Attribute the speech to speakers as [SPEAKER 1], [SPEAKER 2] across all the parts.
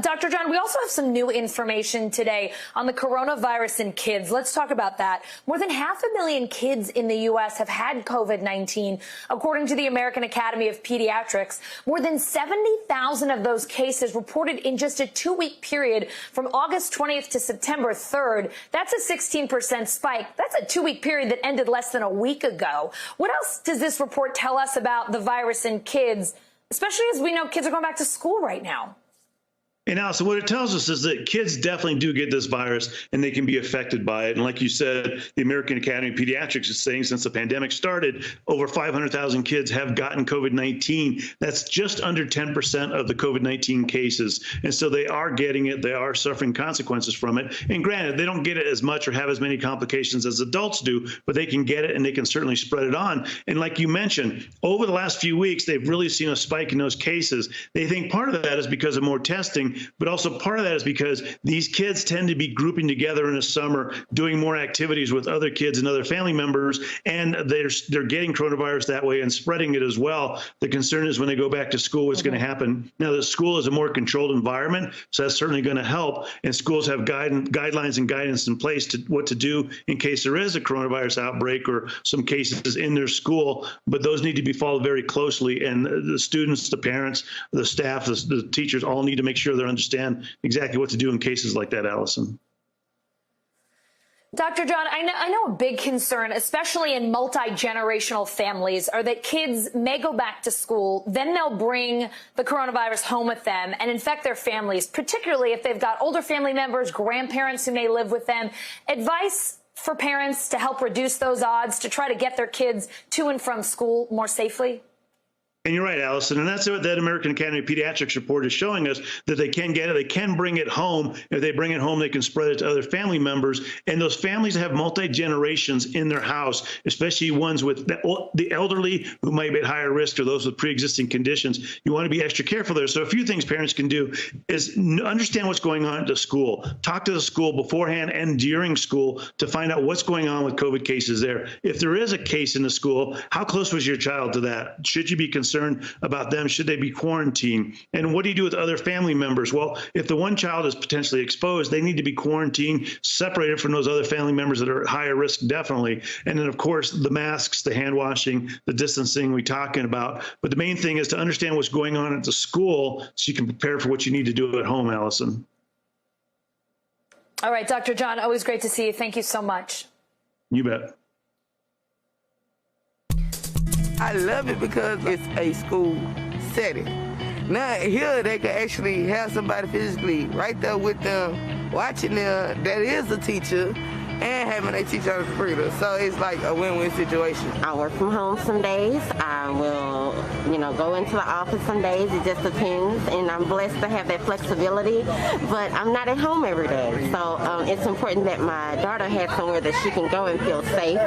[SPEAKER 1] Dr. John, we also have some new information today on the coronavirus in kids. Let's talk about that. More than 500,000 kids in the U.S. have had COVID-19, according to the American Academy of Pediatrics. More than 70,000 of those cases reported in just a 2-week period from August 20th to September 3rd. That's a 16% spike. That's a 2-week period that ended less than a week ago. What else does this report tell us about the virus in kids, especially as we know kids are going back to school right now?
[SPEAKER 2] And Allison, what it tells us is that kids definitely do get this virus and they can be affected by it. And like you said, the American Academy of Pediatrics is saying since the pandemic started, over 500,000 kids have gotten COVID-19. That's just under 10% of the COVID-19 cases. And so they are getting it. They are suffering consequences from it. And granted, they don't get it as much or have as many complications as adults do, but they can get it and they can certainly spread it on. And like you mentioned, over the last few weeks, they've really seen a spike in those cases. They think part of that is because of more testing, but also part of that is because these kids tend to be grouping together in the summer, doing more activities with other kids and other family members, and they're getting coronavirus that way and spreading it as well. The concern is when they go back to school, what's going to happen. Now, the school is a more controlled environment, so that's certainly going to help, and schools have guidelines and guidance in place to what to do in case there is a coronavirus outbreak or some cases in their school, but those need to be followed very closely, and the students, the parents, the staff, the teachers all need to make sure they're understand exactly what to do in cases like that, Allison.
[SPEAKER 1] Dr. John, I know a big concern, especially in multi-generational families, are that kids may go back to school, then they'll bring the coronavirus home with them and infect their families, particularly if they've got older family members, grandparents who may live with them. Advice for parents to help reduce those odds, to try to get their kids to and from school more safely?
[SPEAKER 2] And you're right, Allison, and that's what that American Academy of Pediatrics report is showing us, that they can get it, they can bring it home. If they bring it home, they can spread it to other family members. And those families have multi-generations in their house, especially ones with the elderly who might be at higher risk or those with pre-existing conditions. You want to be extra careful there. So a few things parents can do is understand what's going on at the school. Talk to the school beforehand and during school to find out what's going on with COVID cases there. If there is a case in the school, how close was your child to that? Should you be concerned about them? Should they be quarantined? And what do you do with other family members? Well, if the one child is potentially exposed, they need to be quarantined, separated from those other family members that are at higher risk, definitely. And then, of course, the masks, the hand washing, the distancing we're talking about. But the main thing is to understand what's going on at the school so you can prepare for what you need to do at home, Allison.
[SPEAKER 1] All right, Dr. John, always great to see you. Thank you so much.
[SPEAKER 2] You bet.
[SPEAKER 3] I love it because it's a school setting. Now here they can actually have somebody physically right there with them, watching them, that is a teacher, and having a teacher on the computer. So it's like a win-win situation.
[SPEAKER 4] I work from home some days. I will, go into the office some days. It just depends, and I'm blessed to have that flexibility, but I'm not at home every day. So it's important that my daughter has somewhere that she can go and feel safe,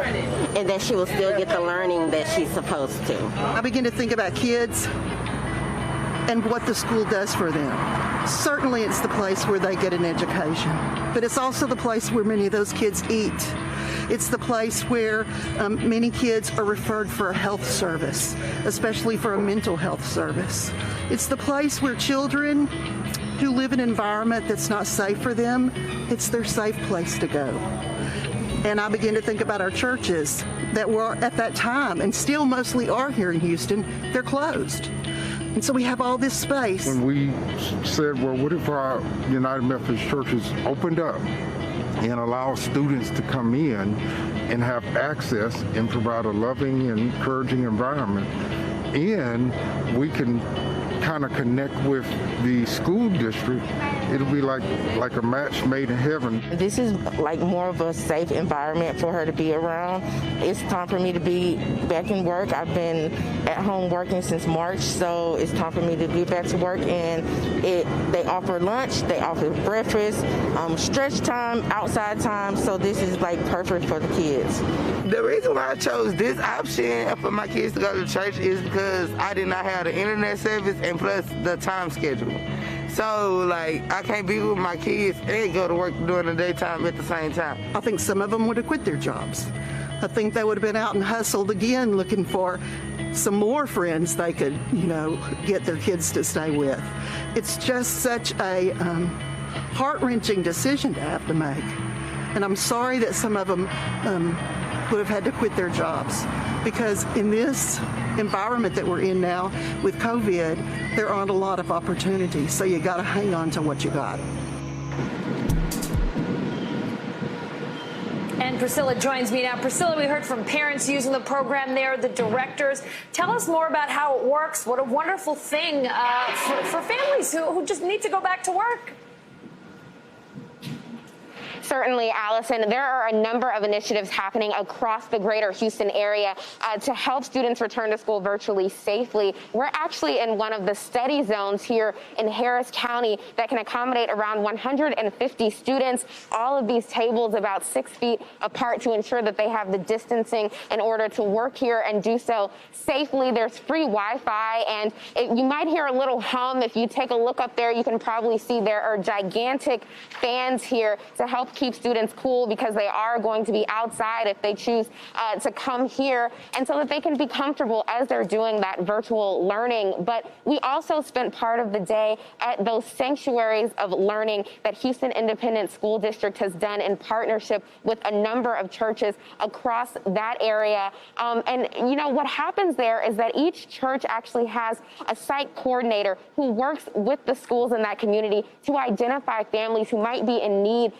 [SPEAKER 4] and that she will still get the learning that she's supposed to.
[SPEAKER 5] I begin to think about kids and what the school does for them. Certainly it's the place where they get an education, but it's also the place where many of those kids eat. It's the place where many kids are referred for a health service, especially for a mental health service. It's the place where children who live in an environment that's not safe for them, it's their safe place to go. And I begin to think about our churches that were at that time, and still mostly are here in Houston, they're closed. And so we have all this space.
[SPEAKER 6] When we said, well, what if our United Methodist churches opened up and allow students to come in and have access and provide a loving and encouraging environment, and we can kind of connect with the school district, it'll be like a match made in heaven.
[SPEAKER 7] This is like more of a safe environment for her to be around. It's time for me to be back in work. I've been at home working since March, so it's time for me to get back to work. And they offer lunch, they offer breakfast, stretch time, outside time, so this is like perfect for the kids.
[SPEAKER 3] The reason why I chose this option for my kids to go to church is because I did not have the internet service and plus the time schedule. So, like, I can't be with my kids and go to work during the daytime at the same time.
[SPEAKER 5] I think some of them would have quit their jobs. I think they would have been out and hustled again looking for some more friends they could, get their kids to stay with. It's just such a heart-wrenching decision to have to make. And I'm sorry that some of them would have had to quit their jobs, because in this environment that we're in now with COVID, there aren't a lot of opportunities. So you got to hang on to what you got.
[SPEAKER 1] And Priscilla joins me now. Priscilla, we heard from parents using the program there, the directors. Tell us more about how it works. What a wonderful thing for families who just need to go back to work.
[SPEAKER 8] Certainly, Allison. There are a number of initiatives happening across the greater Houston area to help students return to school virtually safely. We're actually in one of the study zones here in Harris County that can accommodate around 150 students. All of these tables about 6 feet apart to ensure that they have the distancing in order to work here and do so safely. There's free Wi-Fi, and you might hear a little hum. If you take a look up there, you can probably see there are gigantic fans here to help keep students cool, because they are going to be outside if they choose to come here, and so that they can be comfortable as they're doing that virtual learning. But we also spent part of the day at those sanctuaries of learning that Houston Independent School District has done in partnership with a number of churches across that area. And what happens there is that each church actually has a site coordinator who works with the schools in that community to identify families who might be in need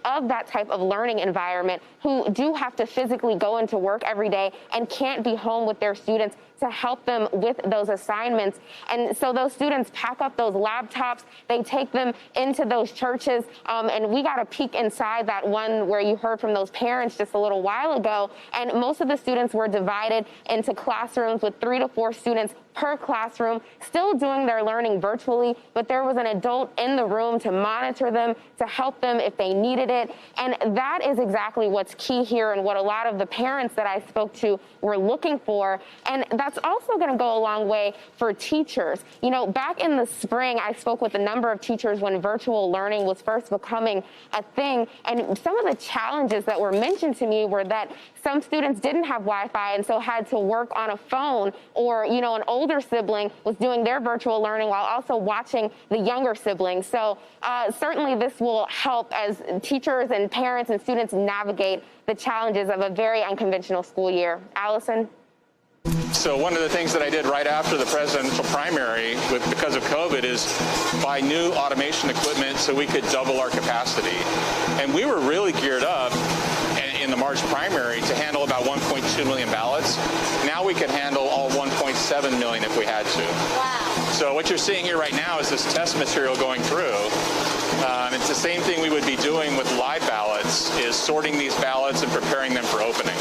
[SPEAKER 8] of that type of learning environment, who do have to physically go into work every day and can't be home with their students to help them with those assignments. And so those students pack up those laptops, they take them into those churches, and we got a peek inside that one where you heard from those parents just a little while ago, and most of the students were divided into classrooms with 3 to 4 students per classroom, still doing their learning virtually, but there was an adult in the room to monitor them, to help them if they needed it. And that is exactly what's key here, and what a lot of the parents that I spoke to were looking for. And that's also going to go a long way for teachers. Back in the spring, I spoke with a number of teachers when virtual learning was first becoming a thing, and some of the challenges that were mentioned to me were that some students didn't have Wi-Fi and so had to work on a phone, or an older sibling was doing their virtual learning while also watching the younger sibling. So certainly this will help as teachers and parents and students navigate the challenges of a very unconventional school year. Allison?
[SPEAKER 9] So one of the things that I did right after the presidential primary because of COVID is buy new automation equipment so we could double our capacity. And we were really geared up in the March primary to handle about 1.2 million ballots. Now we can handle all 1.7 million if we had to. Wow. So what you're seeing here right now is this test material going through. It's the same thing we would be doing with live ballots, is sorting these ballots and preparing them for opening.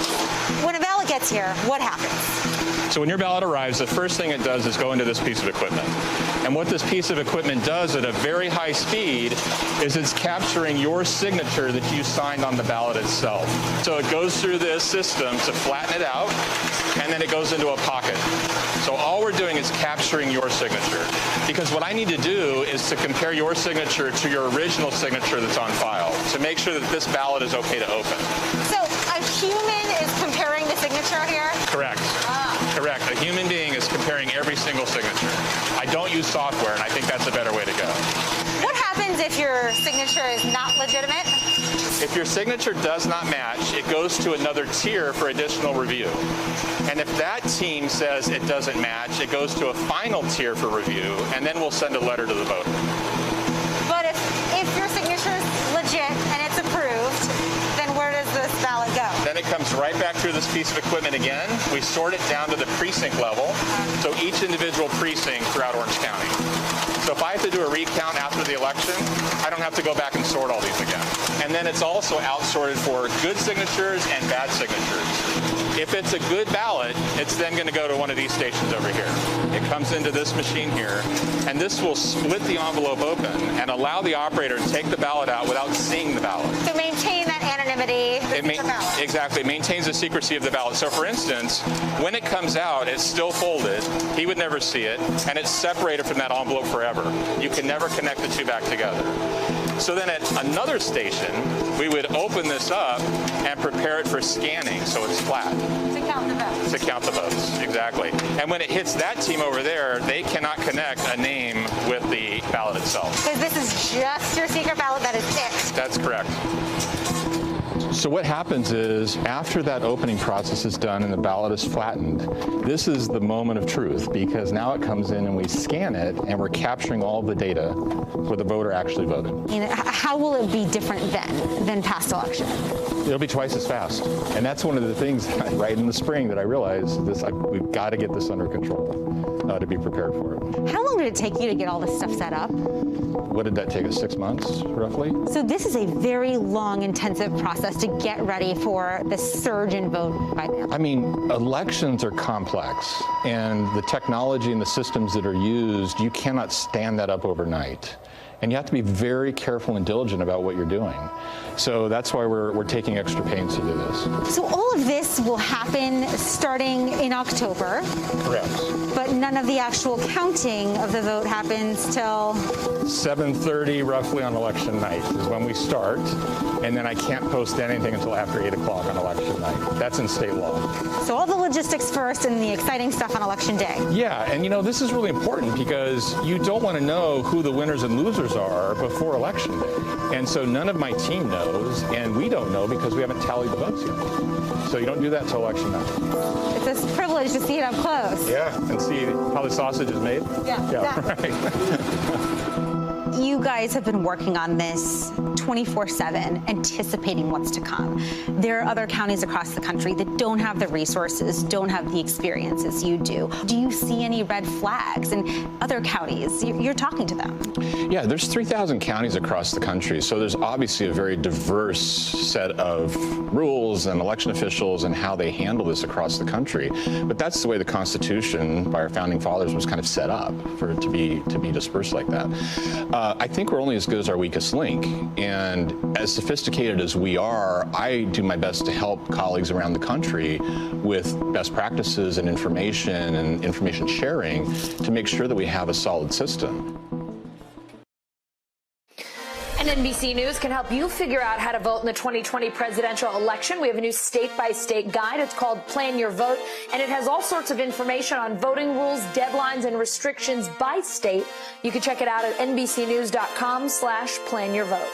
[SPEAKER 10] When a ballot gets here, what happens?
[SPEAKER 9] So when your ballot arrives, the first thing it does is go into this piece of equipment. And what this piece of equipment does at a very high speed is it's capturing your signature that you signed on the ballot itself. So it goes through this system to flatten it out, and then it goes into a pocket. So all we're doing is capturing your signature, because what I need to do is to compare your signature to your original signature that's on file to make sure that this ballot is okay to open.
[SPEAKER 10] So a human is comparing the signature here?
[SPEAKER 9] Correct. Correct. A human being is comparing every single signature. I don't use software, and I think that's a better way to go.
[SPEAKER 10] What happens if your signature is not legitimate?
[SPEAKER 9] If your signature does not match, it goes to another tier for additional review. And if that team says it doesn't match, it goes to a final tier for review, and then we'll send a letter to the voter.
[SPEAKER 10] But if your signature is legit and it's approved, then where does this ballot go?
[SPEAKER 9] Then it comes right back through this piece of equipment again. We sort it down to the precinct level, so each individual precinct throughout Orange County. So if I have to do a recount after the election, I don't have to go back and sort all these again. And then it's also outsorted for good signatures and bad signatures. If it's a good ballot, it's then going to go to one of these stations over here. It comes into this machine here, and this will split the envelope open and allow the operator to take the ballot out without seeing the ballot.
[SPEAKER 10] To maintain that anonymity.
[SPEAKER 9] Exactly. It maintains the secrecy of the ballot. So for instance, when it comes out, it's still folded. He would never see it, and it's separated from that envelope forever. You can never connect the two back together. So then at another station, we would open this up and prepare it for scanning so it's flat.
[SPEAKER 10] To count the votes.
[SPEAKER 9] To count the votes, exactly. And when it hits that team over there, they cannot connect a name with the ballot itself.
[SPEAKER 10] Because this is just your secret ballot that is it.
[SPEAKER 9] That's correct. So what happens is, after that opening process is done and the ballot is flattened, this is the moment of truth, because now it comes in and we scan it and we're capturing all the data where the voter actually voted.
[SPEAKER 10] How will it be different than past elections?
[SPEAKER 9] It'll be twice as fast. And that's one of the things right in the spring that I realized we've got to get this under control to be prepared for it.
[SPEAKER 10] How long did it take you to get all this stuff set up?
[SPEAKER 9] What did that take us, 6 months, roughly?
[SPEAKER 10] So this is a very long, intensive process to get ready for the surge in vote by mail.
[SPEAKER 9] I mean, elections are complex, and the technology and the systems that are used, you cannot stand that up overnight. And you have to be very careful and diligent about what you're doing. So that's why we're taking extra pains to do this.
[SPEAKER 10] So all of this will happen starting in October.
[SPEAKER 9] Correct.
[SPEAKER 10] But none of the actual counting of the vote happens till
[SPEAKER 9] 7:30 roughly on election night is when we start. And then I can't post anything until after 8 o'clock on election night. That's in state law.
[SPEAKER 10] So all the logistics first and the exciting stuff on election day.
[SPEAKER 9] Yeah, and this is really important because you don't want to know who the winners and losers are before election day. And so none of my team knows, and we don't know because we haven't tallied the votes yet. So you don't do that until election night.
[SPEAKER 10] It's a privilege to see it up close.
[SPEAKER 9] Yeah, and see how the sausage is made.
[SPEAKER 10] Yeah.
[SPEAKER 9] Right.
[SPEAKER 10] You guys have been working on this 24/7, anticipating what's to come. There are other counties across the country that don't have the resources, don't have the experiences you do. Do you see any red flags in other counties? You're talking to them.
[SPEAKER 9] Yeah, there's 3,000 counties across the country, so there's obviously a very diverse set of rules and election officials and how they handle this across the country. But that's the way the Constitution by our founding fathers was kind of set up for it to be dispersed like that. I think we're only as good as our weakest link, and as sophisticated as we are, I do my best to help colleagues around the country with best practices and information sharing to make sure that we have a solid system.
[SPEAKER 1] And NBC News can help you figure out how to vote in the 2020 presidential election. We have a new state-by-state guide. It's called Plan Your Vote, and it has all sorts of information on voting rules, deadlines, and restrictions by state. You can check it out at nbcnews.com/planyourvote.